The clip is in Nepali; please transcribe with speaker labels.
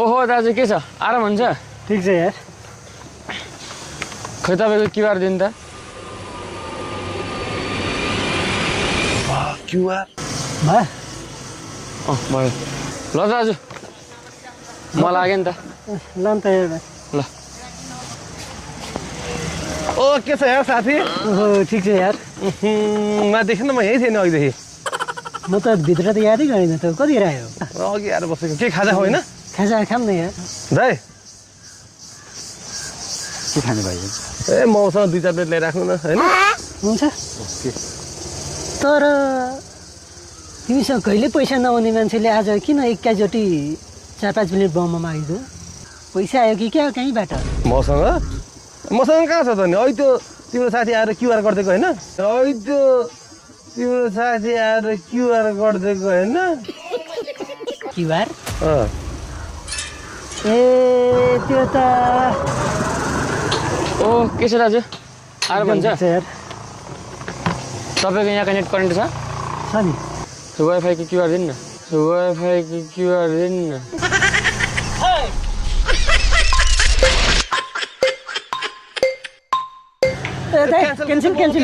Speaker 1: ओहो दाजु के छ आराम हुन्छ
Speaker 2: ठिक छ यार
Speaker 1: खै तपाईँको क्युआर दिनु त
Speaker 3: क्युआर
Speaker 2: भयो
Speaker 1: भयो ल दाजु म लाग्यो नि त
Speaker 2: ल नि त यार
Speaker 1: ल
Speaker 3: ओ के छ यार साथी
Speaker 2: ओहो ठिक छ यार
Speaker 3: म देखेन म यही थिएँ नि अघिदेखि
Speaker 2: म त भित्र त यादै गरिनँ त कतिखेर आयो
Speaker 3: अघि आएर बसेको के खाजा होइन
Speaker 2: खाजा खाम न यार
Speaker 3: दाइ
Speaker 4: के खाने भाइ
Speaker 3: ए मसँग 2-4 प्लेट ल्याइराख्नु न होइन
Speaker 2: हुन्छ तर तिमीसँग कहिले पैसा नआउने मान्छेले आज किन एक्काचोटि 4-5 प्लेट बममा मागेको पैसा आयो कि क्या कहीँबाट
Speaker 3: मसँग कहाँ छ त नि अहिले त्यो तिम्रो साथी आएर क्युआर गरिदिएको होइन अहिले त्यो तिम्रो साथी आएर क्युआर गरिदिएको होइन
Speaker 2: क्युआर
Speaker 3: अँ
Speaker 2: ए त्यो त
Speaker 1: ओ के छ दाजु आराम हुन्छ
Speaker 2: छ यार
Speaker 1: तपाईँको यहाँको नेट करेन्ट छ
Speaker 2: छ नि
Speaker 1: वाइफाईको क्युआर दिनु न वाइफाईको क्युआर दिनु न
Speaker 2: क्यान्सल
Speaker 3: क्यान्सल